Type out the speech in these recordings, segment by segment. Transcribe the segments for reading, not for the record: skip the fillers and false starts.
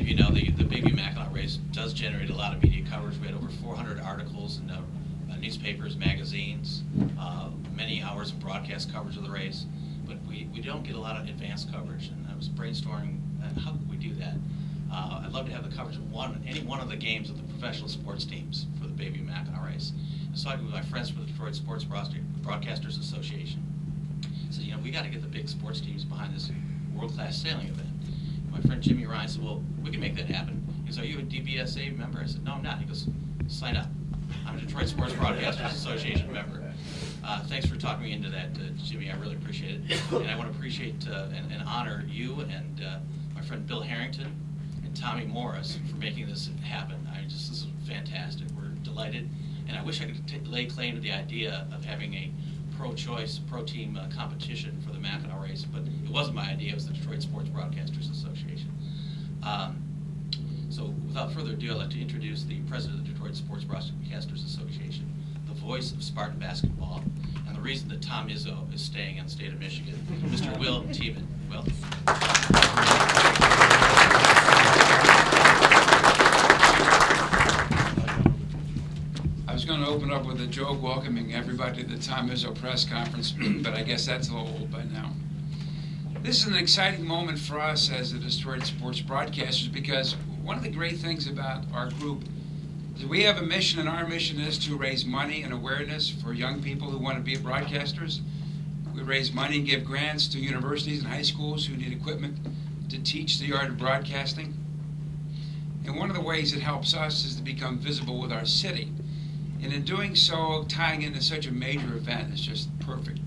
of you know, the Bayview Mackinac race does generate a lot of media coverage. We had over 400 articles in newspapers, magazines, many hours of broadcast coverage of the race, but we don't get a lot of advanced coverage, and I was brainstorming how could we do that. I'd love to have the coverage of any one of the games of the professional sports teams for the Bayview Mackinac race. So I talked with my friends from the Detroit Sports Broadcasters Association. So, you know, we got to get the big sports teams behind this world-class sailing event. My friend Jimmy Ryan said, well, we can make that happen. He goes, are you a DBSA member? I said, no, I'm not. He goes, sign up. I'm a Detroit Sports Broadcasters Association member. Thanks for talking me into that, Jimmy. I really appreciate it. And I want to appreciate and honor you and my friend Bill Harrington and Tommy Morris for making this happen. This is fantastic. We're delighted. And I wish I could lay claim to the idea of having a pro-choice, pro-team competition for the Mackinac race, but it wasn't my idea. It was the Detroit Sports Broadcasters Association. So without further ado, I'd like to introduce the president of the Detroit Sports Broadcasters Association, the voice of Spartan basketball, and the reason that Tom Izzo is staying in the state of Michigan, Mr. Will Tiemann. Will. I was going to open up with a joke welcoming everybody to the Tom Izzo press conference, but I guess that's a little old by now. This is an exciting moment for us as the Detroit Sports Broadcasters, because one of the great things about our group is we have a mission, and our mission is to raise money and awareness for young people who want to be broadcasters. We raise money and give grants to universities and high schools who need equipment to teach the art of broadcasting. And one of the ways it helps us is to become visible with our city. And in doing so, tying into such a major event is just perfect.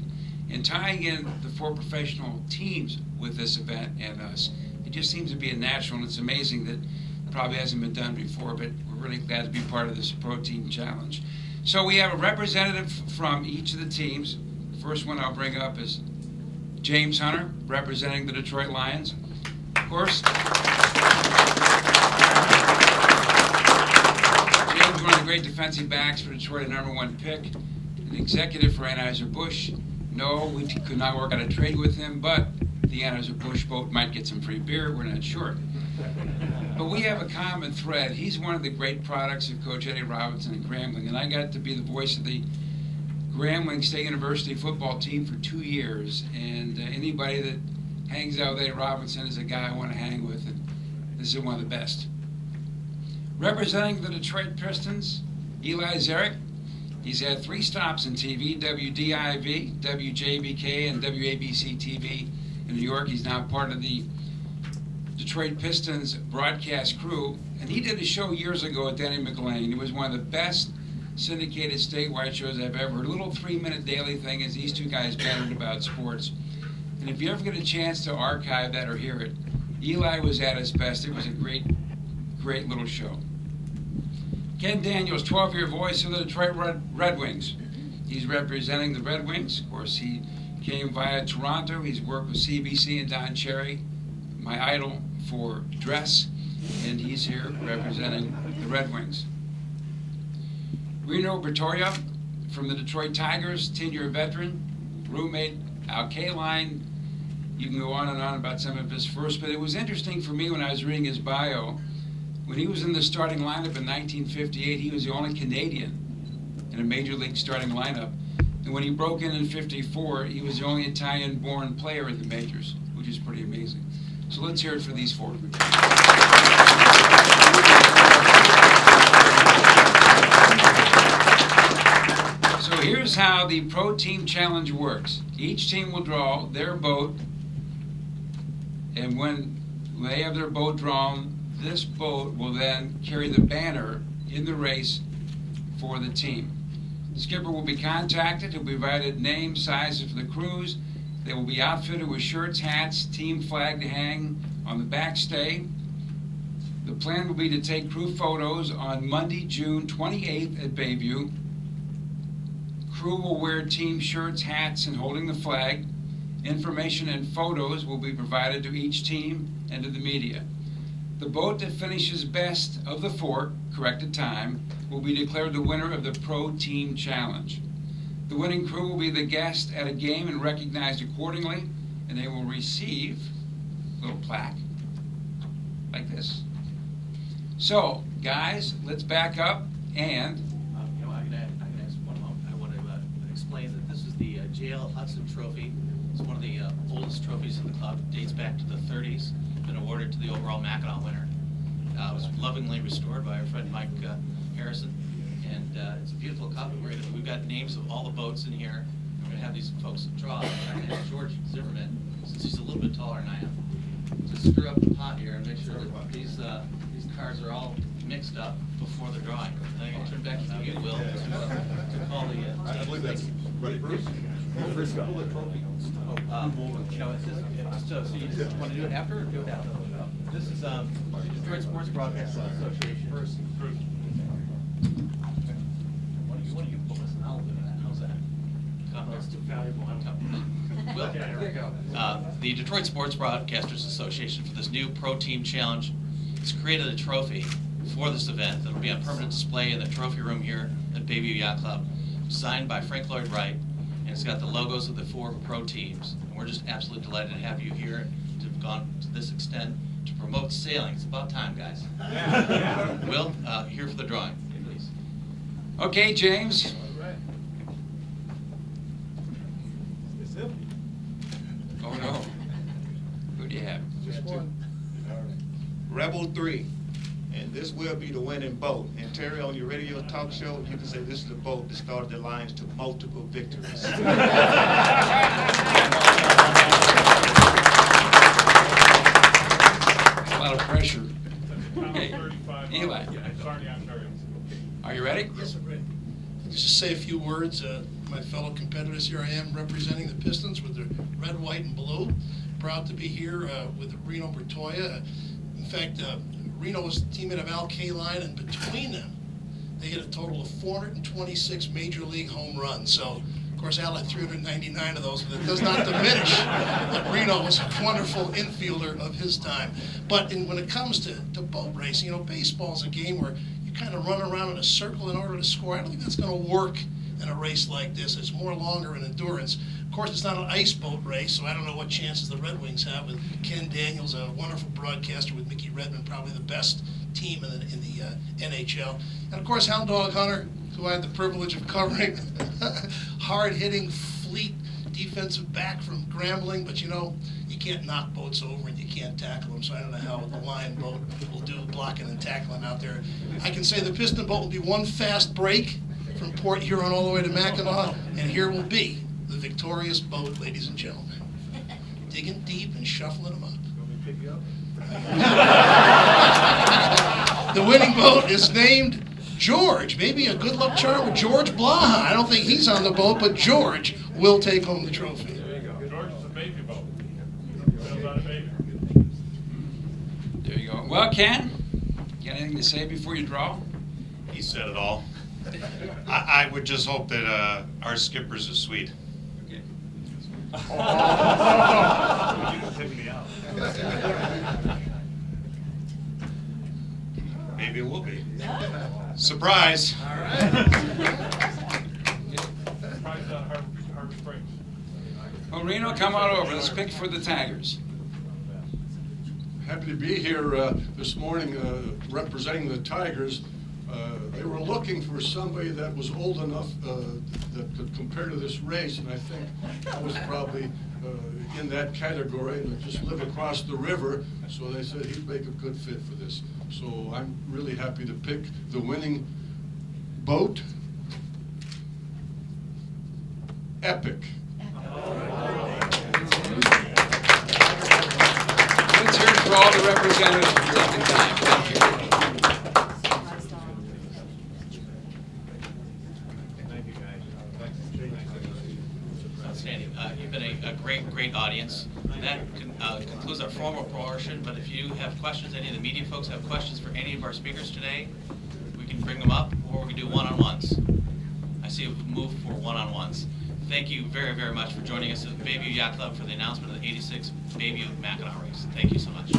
And tying in the 4 professional teams with this event and us, it just seems to be a natural, and it's amazing that it probably hasn't been done before, but we're really glad to be part of this Pro Team Challenge. So we have a representative from each of the teams. The first one I'll bring up is James Hunter, representing the Detroit Lions. Of course, James, one of the great defensive backs for Detroit, a #1 pick, an executive for Anheuser-Busch. No, we could not work out a trade with him, but the Anheuser-Busch boat might get some free beer. We're not sure. But we have a common thread. He's one of the great products of Coach Eddie Robinson and Grambling, and I got to be the voice of the Grambling State University football team for 2 years, and anybody that hangs out with Eddie Robinson is a guy I want to hang with, and this is one of the best. Representing the Detroit Pistons, Eli Zarek. He's had 3 stops in TV, WDIV, WJBK, and WABC TV in New York. He's now part of the Detroit Pistons broadcast crew, and he did a show years ago at Denny McLean. It was one of the best syndicated statewide shows I've ever heard. A little 3-minute daily thing as these 2 guys bantered about sports. And if you ever get a chance to archive that or hear it, Eli was at his best. It was a great, great little show. Ken Daniels, 12-year voice of the Detroit Red Wings. He's representing the Red Wings. Of course, he came via Toronto. He's worked with CBC and Don Cherry, my idol for dress, and he's here representing the Red Wings. Reno Bertoria from the Detroit Tigers, 10-year veteran, roommate Al Kaline. You can go on and on about some of his first, but it was interesting for me when I was reading his bio. When he was in the starting lineup in 1958, he was the only Canadian in a major league starting lineup. And when he broke in 54, he was the only Italian-born player in the majors, which is pretty amazing. So let's hear it for these 4. So here's how the Pro Team Challenge works. Each team will draw their boat, and when they have their boat drawn, this boat will then carry the banner in the race for the team. The skipper will be contacted. He'll be provided names, sizes for the crews. They will be outfitted with shirts, hats, team flag to hang on the backstay. The plan will be to take crew photos on Monday, June 28th at Bayview. Crew will wear team shirts, hats, and holding the flag. Information and photos will be provided to each team and to the media. The boat that finishes best of the 4, corrected time, will be declared the winner of the Pro Team Challenge. The winning crew will be the guest at a game and recognized accordingly, and they will receive a little plaque like this. So, guys, let's back up and. You know, I'm gonna ask one moment. I want to explain that this is the J.L. Hudson Trophy. It's one of the oldest trophies in the club. It dates back to the 30s. Been awarded to the overall Mackinac winner. It was lovingly restored by our friend Mike Harrison, and it's a beautiful cup. We've got names of all the boats in here. We're gonna have these folks draw. I'm gonna have George Zimmerman, since he's a little bit taller than I am, to stir up the pot here and make sure that these cards are all mixed up before the drawing. I'm going to turn back to you, Will, to call the. I believe that's ready, Bruce. Bruce, go. You know, it's just, so you just want to do it after or do it after? This is Detroit Sports Broadcasting Association. First. What do you put us? I'll do that. How's that? That's too valuable. Well, here we go. The Detroit Sports Broadcasters Association, for this new Pro Team Challenge, has created a trophy for this event that will be on permanent display in the trophy room here at Bayview Yacht Club, designed by Frank Lloyd Wright, and it's got the logos of the 4 pro teams. And we're just absolutely delighted to have you here, to have gone to this extent to promote sailing. It's about time, guys. Will, here for the drawing, please. Okay, James. All right. It's him. Oh no. Who do you have? Just one. Rebel 3, and this will be the winning boat. And Terry, on your radio talk show, you can say this is the boat that started the lines to multiple victories. A lot of pressure. Okay. Eli, are you ready? Yes, I'm ready. Just say a few words. My fellow competitors, here I am representing the Pistons with the red, white, and blue. Proud to be here with Reno Bertoia. In fact, Reno was a teammate of Al Kaline, and between them, they hit a total of 426 major league home runs. So, of course, Al had 399 of those, but it does not diminish that Reno was a wonderful infielder of his time. But when it comes to boat racing, you know, baseball is a game where you kind of run around in a circle in order to score. I don't think that's going to work in a race like this. It's more longer in endurance. Of course, it's not an ice boat race, so I don't know what chances the Red Wings have with Ken Daniels, a wonderful broadcaster with Mickey Redmond, probably the best team in the NHL. And of course, Hound Dog Hunter, who I had the privilege of covering, hard-hitting, fleet defensive back from Grambling, but you know, you can't knock boats over and you can't tackle them, so I don't know how the Lion boat will do blocking and tackling out there. I can say the Piston boat will be one fast break from Port Huron all the way to Mackinac, and here will be the victorious boat, ladies and gentlemen. Digging deep and shuffling them up. Want me to pick you up? The winning boat is named George. Maybe a good luck charm with George Blaha. I don't think he's on the boat, but George will take home the trophy. There you go. George is a baby boat. Sails out a baby. There you go. Well, Ken, got anything to say before you draw? He said it all. I would just hope that our skipper's is sweet. Okay. You can pick me out. Maybe it will be. Surprise. All right. Prize out Harbor Springs. Well, Reno, come on over. Let's pick for the Tigers. Happy to be here this morning representing the Tigers. They were looking for somebody that was old enough that could compare to this race, and I think I was probably in that category, and just live across the river, so they said he'd make a good fit for this. So I'm really happy to pick the winning boat, Epic. Let's hear it for all the representatives for taking time. Thank you. Thank you, guys. Outstanding. You've been a great audience. That concludes our formal portion, but if you have questions, any of the media folks have questions for any of our speakers today, we can bring them up, or we can do one-on-ones. I see a move for one-on-ones. Thank you very, very much for joining us at Bayview Yacht Club for the announcement of the 86 Bayview Mackinac race. Thank you so much.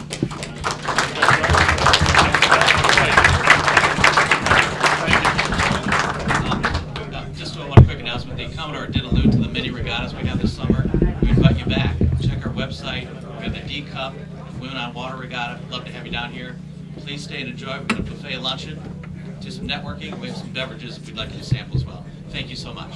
Just one quick announcement. The Commodore did allude to the mini regattas we have this summer. We invite you back. Check our website. We have the D Cup, Women on Water Regatta. Love to have you down here. Please stay and enjoy. We're going to buffet luncheon, do some networking, and we have some beverages we'd like you to sample as well. Thank you so much.